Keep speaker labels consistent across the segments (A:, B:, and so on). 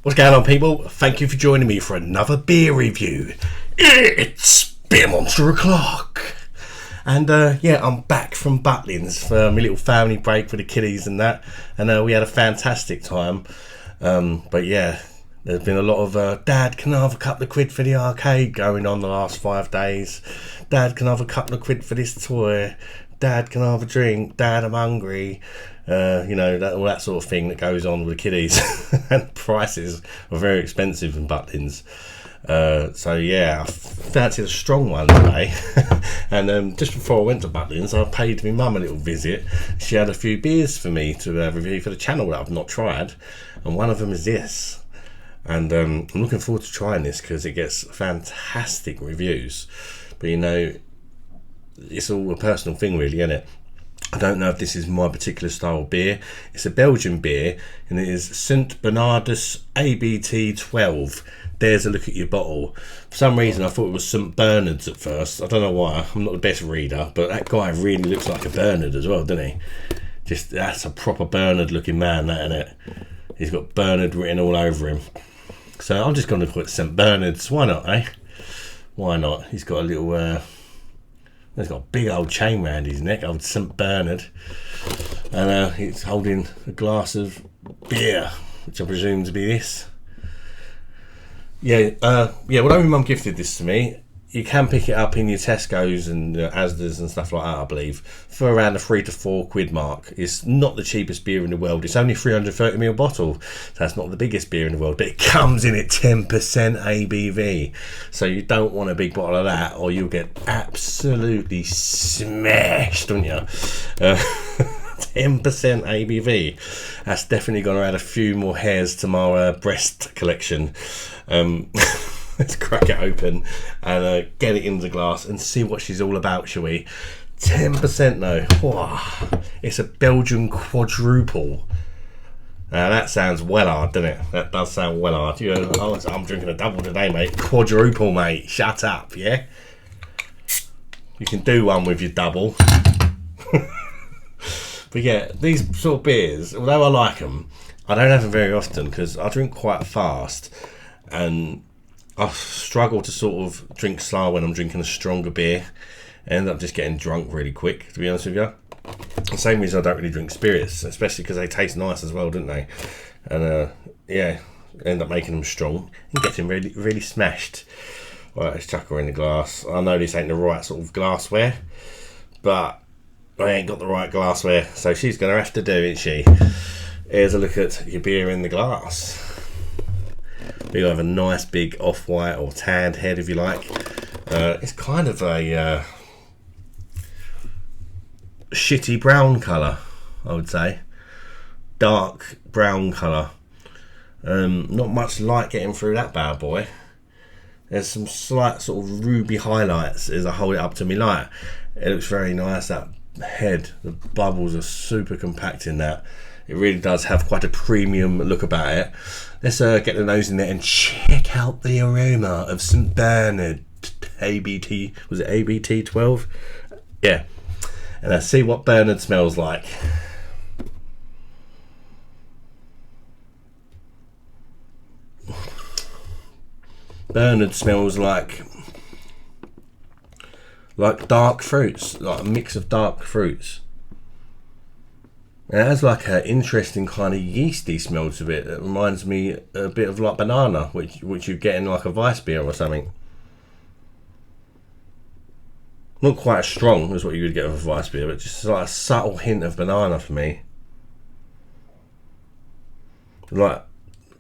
A: What's going on, people? Thank you for joining me for another beer review. It's Beer Monster O'Clock. And yeah, I'm back from Butlins for my little family break for the kiddies and that. And we had a fantastic time. But yeah, there's been a lot of Dad, can I have a couple of quid for the arcade going on the last 5 days? Dad, can I have a couple of quid for this toy? Dad, can I have a drink? Dad, I'm hungry. You know, all that sort of thing that goes on with the kiddies. And prices are very expensive in Butlins. So yeah, I fancied a strong one today. And just before I went to Butlins, I paid my mum a little visit. She had a few beers for me to review for the channel that I've not tried. And one of them is this. And I'm looking forward to trying this because it gets fantastic reviews. But you know, it's all a personal thing really, isn't it? I don't know if this is my particular style of beer. It's a Belgian beer and it is St. Bernardus Abt 12. There's a look at your bottle. For some reason I thought it was St. Bernard's at first. I don't know why. I'm not the best reader, but that guy really looks like a Bernard as well, doesn't he? Just, that's a proper Bernard looking man, that, isn't it? He's got Bernard written all over him. So I'm just going to put St. Bernard's. Why not, eh? Why not? He's got a little... he's got a big old chain round his neck, old St. Bernard. And he's holding a glass of beer, which I presume to be this. Yeah, well, my mum gifted this to me. You can pick it up in your Tesco's and Asda's and stuff like that, I believe, for around the £3 to £4 mark. It's not the cheapest beer in the world. It's only 330ml bottle, so that's not the biggest beer in the world, but it comes in at 10% ABV. So you don't want a big bottle of that, or you'll get absolutely smashed, don't you? 10% ABV. That's definitely going to add a few more hairs to my breast collection. Let's crack it open and get it in the glass and see what she's all about, shall we? 10% though. Wow. It's a Belgian quadruple. Now that sounds well hard, doesn't it? That does sound well hard. You know, I'm drinking a double today, mate. Quadruple, mate. Shut up, yeah? You can do one with your double. But yeah, these sort of beers, although I like them, I don't have them very often because I drink quite fast and I struggle to sort of drink slow when I'm drinking a stronger beer. I end up just getting drunk really quick, to be honest with you. The same reason I don't really drink spirits, especially because they taste nice as well, don't they? And yeah, end up making them strong and getting really, really smashed. Right, let's chuck her in the glass. I know this ain't the right sort of glassware, but I ain't got the right glassware, so she's going to have to do, isn't she? Here's a look at your beer in the glass. You have a nice big off-white or tanned head, if you like. It's kind of a shitty brown colour, I would say. Dark brown colour. Not much light getting through that bad boy. There's some slight sort of ruby highlights as I hold it up to me light. It looks very nice, that head. The bubbles are super compact in that. It really does have quite a premium look about it. Let's get the nose in there and check out the aroma of St. Bernard ABT. Was it ABT 12? Yeah. And let's see what Bernard smells like. Bernard smells like dark fruits, like a mix of dark fruits. It has like an interesting kind of yeasty smell to it. It reminds me a bit of like banana, which you get in like a Weiss beer or something. Not quite as strong as what you would get with a Weiss beer, but just like a subtle hint of banana for me. Like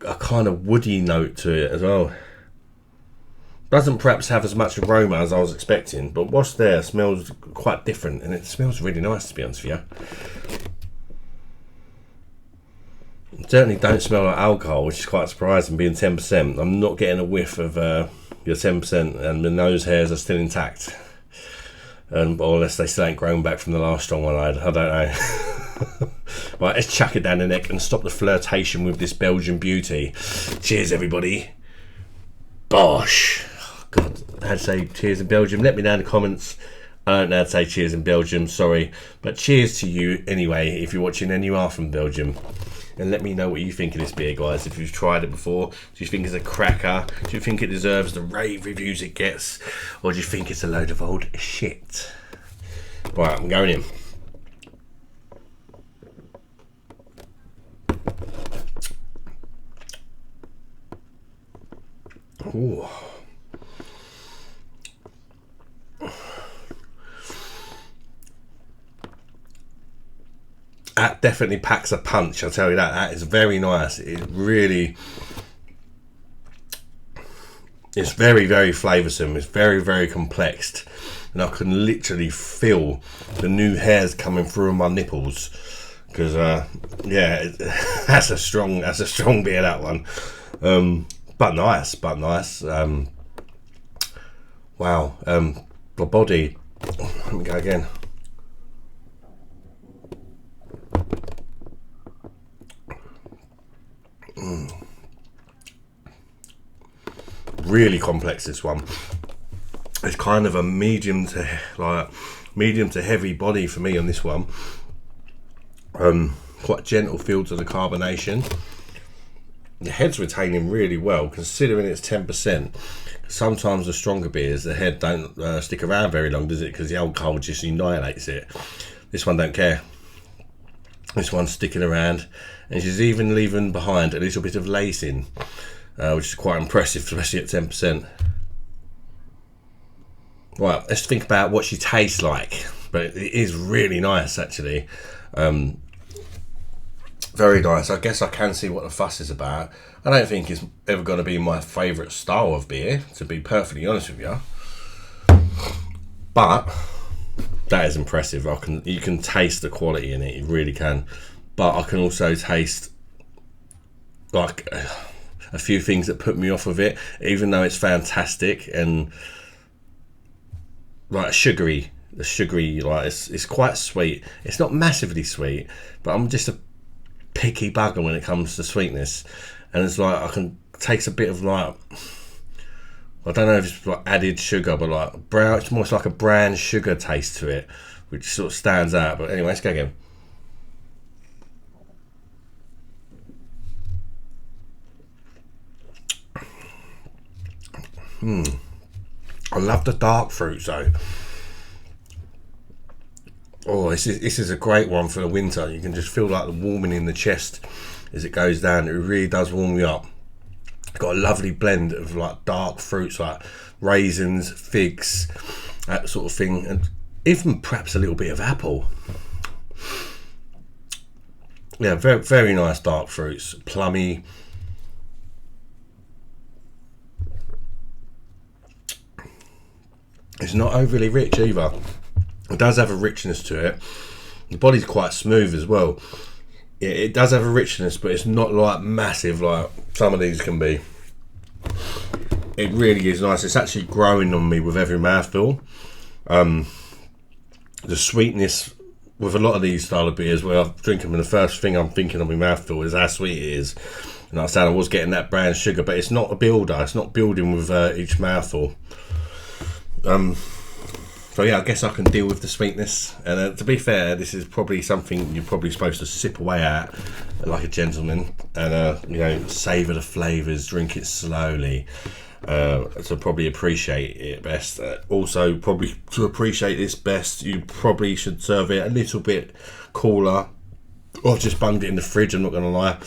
A: a kind of woody note to it as well. Doesn't perhaps have as much aroma as I was expecting, but what's there smells quite different, and it smells really nice, to be honest with you. Certainly don't smell like alcohol, which is quite surprising, being 10%. I'm not getting a whiff of your 10%, and the nose hairs are still intact. Or unless they still ain't grown back from the last strong one I had. I don't know. Right, let's chuck it down the neck and stop the flirtation with this Belgian beauty. Cheers, everybody. Bosh. Oh, God, I had to say cheers in Belgium. Let me know in the comments. I don't know how to say cheers in Belgium, sorry. But cheers to you anyway, if you're watching and you are from Belgium. and let me know what you think of this beer, guys. If you've tried it before, do you think it's a cracker? Do you think it deserves the rave reviews it gets? Or do you think it's a load of old shit? Right, I'm going in. Ooh. That definitely packs a punch, I'll tell you that. That is very nice. It really, it's very, very flavoursome. It's very, very complex, and I can literally feel the new hairs coming through my nipples. Because yeah, that's a strong beer, that one. But nice. Wow. The body. Let me go again. Really complex, this one. It's kind of a medium to heavy body for me on this one. Quite gentle feel to the carbonation. The head's retaining really well, considering it's 10%. Sometimes the stronger beers, the head don't stick around very long, does it? Because the alcohol just annihilates it. This one don't care. This one's sticking around, and she's even leaving behind a little bit of lacing, which is quite impressive, especially at 10%. Right, let's think about what she tastes like. But it is really nice, actually. Very nice. I guess I can see what the fuss is about. I don't think it's ever going to be my favourite style of beer, to be perfectly honest with you. But that is impressive. You can taste the quality in it. You really can. But I can also taste like a few things that put me off of it, even though it's fantastic and like sugary. The sugary, like it's quite sweet. It's not massively sweet, but I'm just a picky bugger when it comes to sweetness, and it's like I can taste a bit of like, I don't know if it's like added sugar, but like brown. It's more like a brown sugar taste to it, which sort of stands out. But anyway, let's go again. I love the dark fruits though. Oh, this is a great one for the winter. You can just feel like the warming in the chest as it goes down. It really does warm you up. It's got a lovely blend of like dark fruits like raisins, figs, that sort of thing, and even perhaps a little bit of apple. Yeah, very, very nice dark fruits, plummy. It's not overly rich either. It does have a richness to it. The body's quite smooth as well. It does have a richness, but it's not like massive like some of these can be. It really is nice. It's actually growing on me with every mouthful. The sweetness with a lot of these style of beers, where I drink them and the first thing I'm thinking on my mouthful is how sweet it is. And I said I was getting that brown sugar, but it's not a builder. It's not building with each mouthful. So yeah, I guess I can deal with the sweetness. And to be fair, this is probably something you're probably supposed to sip away at like a gentleman, and you know, savour the flavours, drink it slowly, to probably appreciate it best. Also, probably to appreciate this best, you probably should serve it a little bit cooler. I've just bunged it in the fridge, I'm not going to lie.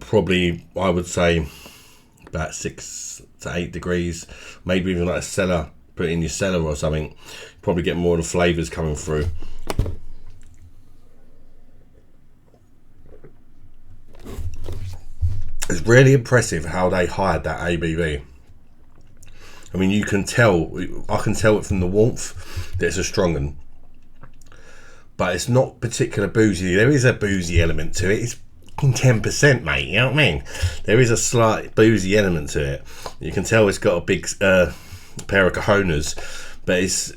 A: Probably, I would say, about 6 to 8 degrees, maybe even like a cellar. Put it in your cellar or something. Probably get more of the flavours coming through. It's really impressive how they hide that ABV. I mean, you can tell. I can tell it from the warmth that it's a strong one, but it's not particular boozy. There is a boozy element to it. It's 10%, mate, you know what I mean? There is a slight boozy element to it. You can tell it's got a big pair of cojones, but it's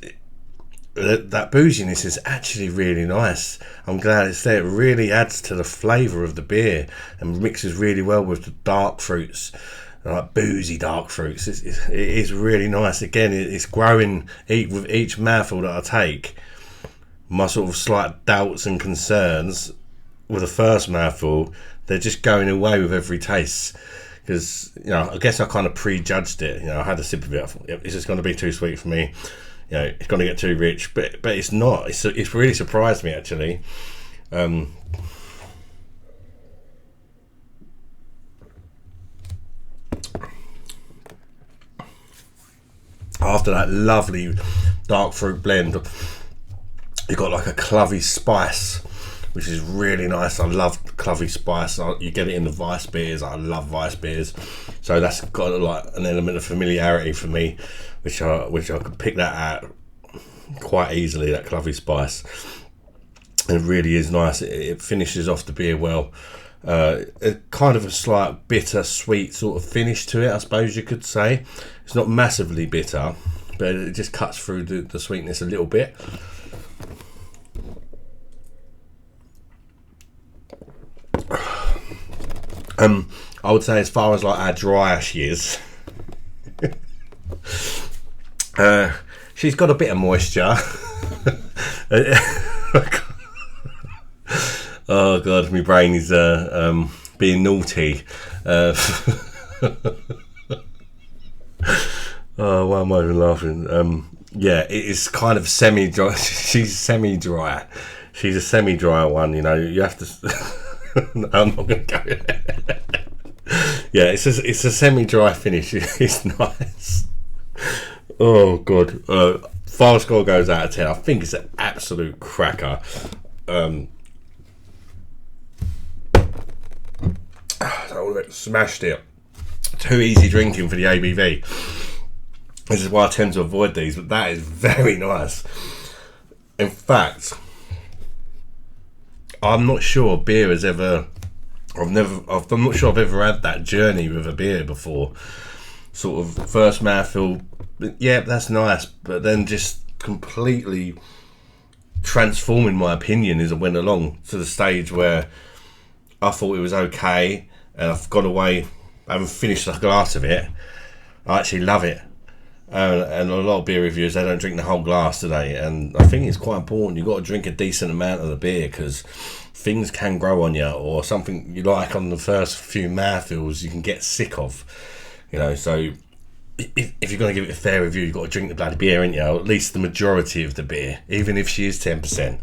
A: that booziness is actually really nice. I'm glad it's there. It really adds to the flavour of the beer and mixes really well with the dark fruits, like boozy dark fruits. It is really nice. Again, it's growing with each mouthful that I take. my sort of slight doubts and concerns with the first mouthful, they're just going away with every taste. Because, you know, I guess I kind of prejudged it. You know, I had a sip of it. I thought, yep, this is going to be too sweet for me. You know, it's going to get too rich. But it's not. It's really surprised me, actually. After that lovely dark fruit blend, you've got like a clovey spice, which is really nice. I love clovey spice. You get it in the Weiss beers. I love Weiss beers, so that's got like an element of familiarity for me, which I could pick that out quite easily. That clovey spice, it really is nice. It finishes off the beer well. Kind of a slight bitter, sweet sort of finish to it, I suppose you could say. It's not massively bitter, but it just cuts through the sweetness a little bit. I would say as far as like how dry she is, she's got a bit of moisture. Oh god, my brain is being naughty. Oh, why am I even laughing? Yeah, it is kind of semi-dry. She's semi-dry. She's a semi-dry one, you know. You have to... No, I'm not going to go there. Yeah, it's a semi-dry finish. It's nice. Oh god. Final score goes out of 10. I think it's an absolute cracker. Smashed it. Too easy drinking for the ABV. This is why I tend to avoid these, but that is very nice. In fact, I'm not sure beer has ever... I'm not sure I've ever had that journey with a beer before. Sort of first mouthful, yeah, that's nice, but then just completely transforming my opinion as I went along to the stage where I thought it was okay, and I've got away, I haven't finished a glass of it. I actually love it. And a lot of beer reviewers, they don't drink the whole glass today, and I think it's quite important. You've got to drink a decent amount of the beer, because things can grow on you, or something you like on the first few mouthfuls you can get sick of, you know. So if you're going to give it a fair review, you've got to drink the bloody beer, ain't you? Or at least the majority of the beer, even if she is 10%.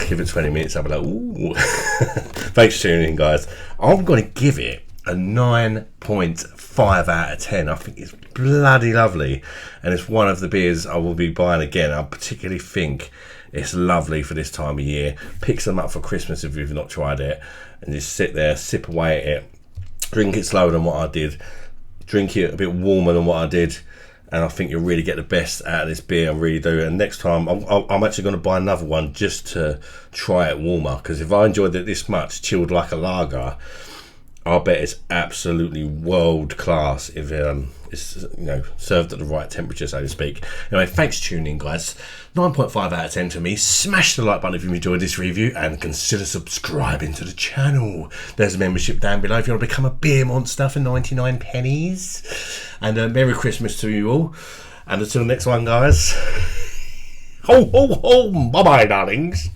A: Give it 20 minutes, I'll be like, ooh. Thanks for tuning in, guys. I'm going to give it a 9.5 out of 10. I think it's bloody lovely, and it's one of the beers I will be buying again. I particularly think it's lovely for this time of year. Pick some up for Christmas if you've not tried it, and just sit there, sip away at it, drink it slower than what I did, drink it a bit warmer than what I did, and I think you'll really get the best out of this beer. I really do. And next time I'm actually going to buy another one just to try it warmer, because if I enjoyed it this much chilled like a lager, I'll bet it's absolutely world class if it's, you know, served at the right temperature, so to speak. Anyway, thanks for tuning in, guys. 9.5 out of 10 to me. Smash the like button if you enjoyed this review, and consider subscribing to the channel. There's a membership down below if you want to become a beer monster for 99 pennies. And Merry Christmas to you all. And until next one, guys. Ho, ho, ho. Bye-bye, darlings.